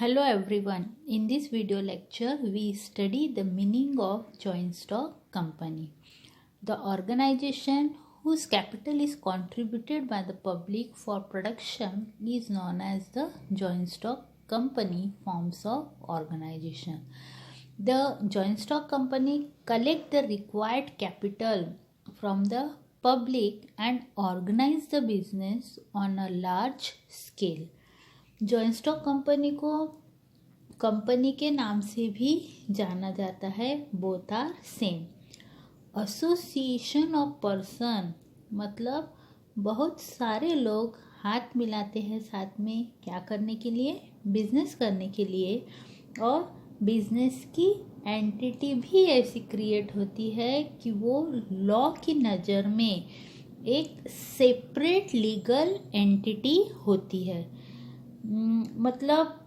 Hello everyone. In this video lecture, we study the meaning of joint stock company. The organization whose capital is contributed by the public for production is known as the joint stock company forms of organization. The joint stock company collect the required capital from the public and organize the business on a large scale. Joint stock company को company के नाम से भी जाना जाता है। Both are same. Association of person मतलब बहुत सारे लोग हाथ मिलाते हैं साथ में क्या करने के लिए, बिजनेस करने के लिए। और बिजनेस की एंटिटी भी ऐसी क्रिएट होती है कि वो लॉ की नज़र में एक सेपरेट लीगल एंटिटी होती है। मतलब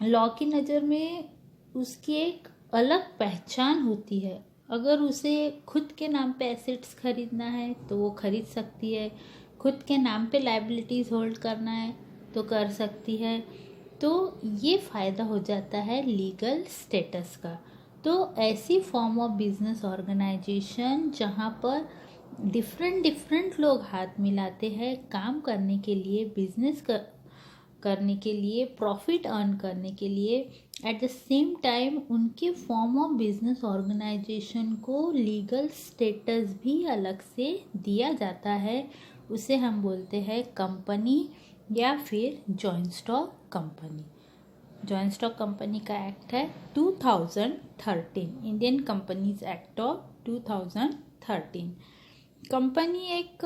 लॉ की नज़र में उसकी एक अलग पहचान होती है। अगर उसे खुद के नाम पे एसेट्स खरीदना है तो वो खरीद सकती है, खुद के नाम पे लायबिलिटीज़ होल्ड करना है तो कर सकती है। तो ये फ़ायदा हो जाता है लीगल स्टेटस का। तो ऐसी फॉर्म ऑफ बिजनेस ऑर्गेनाइजेशन जहाँ पर डिफरेंट लोग हाथ मिलाते हैं काम करने के लिए, बिजनेस करने के लिए, प्रॉफिट अर्न करने के लिए, एट द सेम टाइम उनके फॉर्म ऑफ बिजनेस ऑर्गेनाइजेशन को लीगल स्टेटस भी अलग से दिया जाता है। उसे हम बोलते हैं कंपनी या फिर joint stock company. Joint stock company का एक्ट है 2013, Indian companies act of 2013। Company एक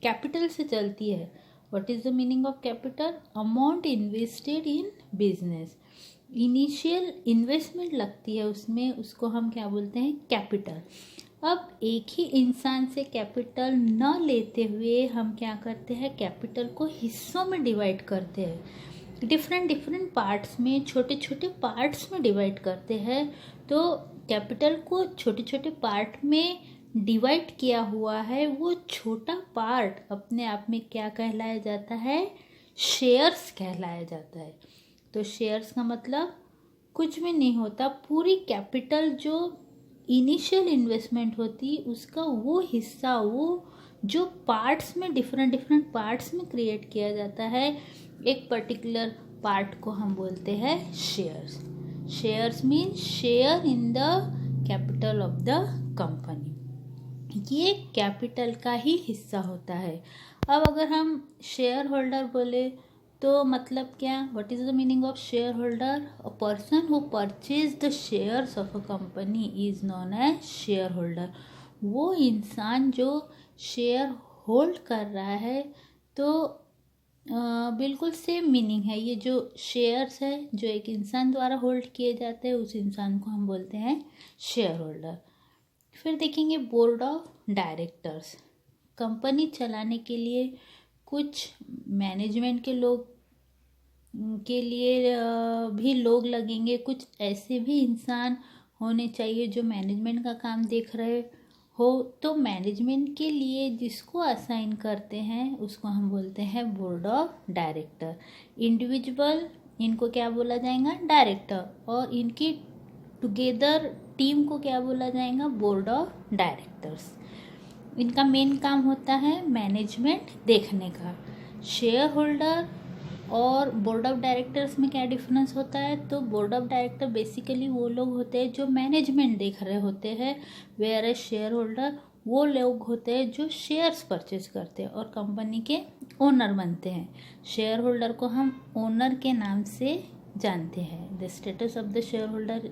कैपिटल से चलती है। What is the meaning of capital? Amount invested in business. Initial investment लगती है उसमें, उसको हम क्या बोलते हैं, कैपिटल। अब एक ही इंसान से कैपिटल न लेते हुए हम क्या करते हैं, कैपिटल को हिस्सों में डिवाइड करते हैं। डिफरेंट पार्ट्स में, छोटे छोटे पार्ट्स में डिवाइड करते हैं। तो कैपिटल को छोटे छोटे पार्ट में डिवाइड किया हुआ है वो छोटा पार्ट अपने आप में क्या कहलाया जाता है, शेयर्स कहलाया जाता है। तो शेयर्स का मतलब कुछ भी नहीं होता, पूरी कैपिटल जो इनिशियल इन्वेस्टमेंट होती उसका वो हिस्सा, वो जो पार्ट्स में डिफरेंट पार्ट्स में क्रिएट किया जाता है, एक पर्टिकुलर पार्ट को हम बोलते हैं shares. Shares mean share in the capital of the company. ये कैपिटल का ही हिस्सा होता है। अब अगर हम शेयर होल्डर बोले तो मतलब क्या, what is the meaning of share holder? A person who purchase the shares of a company is known as share holder. वो इंसान जो शेयर होल्ड कर रहा है। तो बिल्कुल सेम मीनिंग है। ये जो शेयर्स है जो एक इंसान द्वारा होल्ड किए जाते हैं उस इंसान को हम बोलते हैं शेयर होल्डर। फिर देखेंगे बोर्ड ऑफ डायरेक्टर्स। कंपनी चलाने के लिए कुछ मैनेजमेंट के लोग के लिए भी लोग लगेंगे, कुछ ऐसे भी इंसान होने चाहिए जो मैनेजमेंट का काम देख रहे हो। तो मैनेजमेंट के लिए जिसको असाइन करते हैं उसको हम बोलते हैं बोर्ड ऑफ डायरेक्टर। इंडिविजुअल इनको क्या बोला जाएगा, डायरेक्टर, और इनकी टुगेदर टीम को क्या बोला जाएगा, बोर्ड ऑफ डायरेक्टर्स। इनका मेन काम होता है मैनेजमेंट देखने का। शेयर होल्डर और बोर्ड ऑफ डायरेक्टर्स में क्या डिफरेंस होता है? तो बोर्ड ऑफ डायरेक्टर बेसिकली वो लोग होते हैं जो मैनेजमेंट देख रहे होते हैं, वेयर एज शेयर होल्डर वो लोग होते हैं जो शेयर्स परचेज करते हैं और कंपनी के ओनर बनते हैं। शेयर होल्डर को हम ओनर के नाम से जानते हैं। The status of the share holder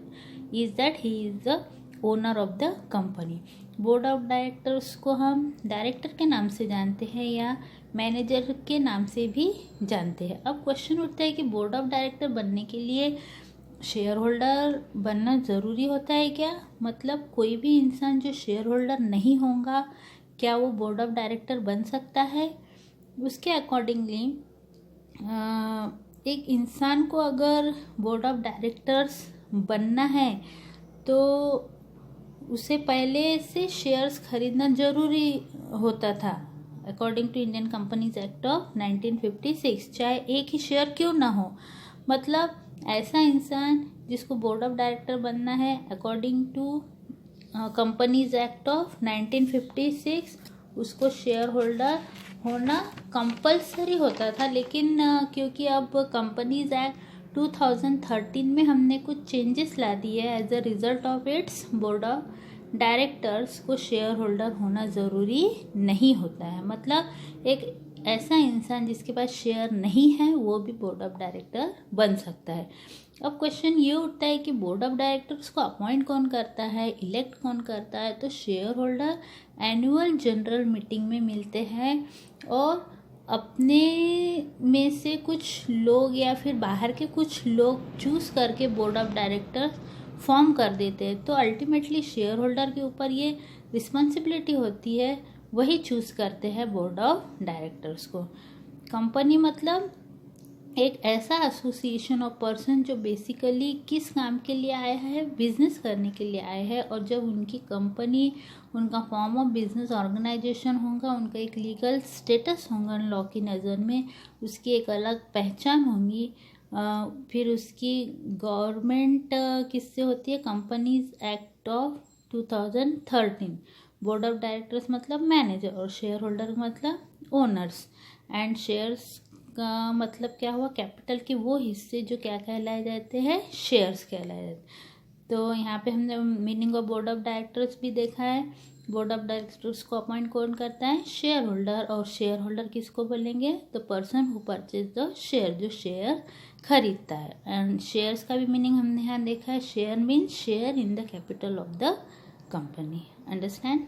is that he is the owner of the company. Board of directors को हम डायरेक्टर के नाम से जानते हैं या मैनेजर के नाम से भी जानते हैं। अब क्वेश्चन उठता है कि बोर्ड ऑफ डायरेक्टर बनने के लिए शेयर होल्डर बनना ज़रूरी होता है क्या? मतलब कोई भी इंसान जो शेयर होल्डर नहीं होगा क्या वो बोर्ड ऑफ डायरेक्टर बन सकता है? उसके अकॉर्डिंगली एक इंसान को अगर बोर्ड ऑफ डायरेक्टर्स बनना है तो उसे पहले से शेयर्स खरीदना ज़रूरी होता था according to Indian companies act of 1956। चाहे एक ही शेयर क्यों ना हो, मतलब ऐसा इंसान जिसको बोर्ड ऑफ डायरेक्टर बनना है according to companies act of 1956, उसको शेयर होल्डर होना कंपलसरी होता था। लेकिन क्योंकि अब कंपनीज एक्ट 2013 में हमने कुछ चेंजेस ला दिए as a result of its, board of directors को शेयर होल्डर होना ज़रूरी नहीं होता है। मतलब एक ऐसा इंसान जिसके पास शेयर नहीं है वो भी बोर्ड ऑफ डायरेक्टर बन सकता है। अब क्वेश्चन ये उठता है कि बोर्ड ऑफ डायरेक्टर्स को अपॉइंट कौन करता है, इलेक्ट कौन करता है? तो share holder annual general meeting में मिलते हैं और अपने में से कुछ लोग या फिर बाहर के कुछ लोग चूज़ करके बोर्ड ऑफ डायरेक्टर फॉर्म कर देते हैं। तो अल्टीमेटली शेयर होल्डर के ऊपर ये रिस्पॉन्सिबिलिटी होती है, वही चूज़ करते हैं बोर्ड ऑफ डायरेक्टर्स को। कंपनी मतलब एक ऐसा एसोसिएशन ऑफ पर्सन जो बेसिकली किस काम के लिए आया है, बिजनेस करने के लिए आए हैं। और जब उनकी कंपनी, उनका फॉर्म ऑफ बिजनेस ऑर्गेनाइजेशन होगा, उनका एक लीगल स्टेटस होगा लॉ की नज़र में, उसकी एक अलग पहचान होगी। फिर उसकी गवर्नमेंट किससे होती है? Companies act of 2013। Board of directors मतलब मैनेजर और शेयर होल्डर मतलब ओनर्स। एंड शेयर्स का मतलब क्या हुआ? कैपिटल के वो हिस्से जो क्या कहलाए जाते हैं? शेयर्स कहलाए जाते हैं। तो यहाँ पे हमने meaning of board of directors भी देखा है। बोर्ड ऑफ डायरेक्टर्स को अपॉइंट कौन करता है? Share holder. और शेयर होल्डर किसको बोलेंगे? The person who purchase the share, जो शेयर खरीदता है। एंड शेयर्स का भी मीनिंग हमने यहाँ देखा है। Share means share in the capital of the company. Understand?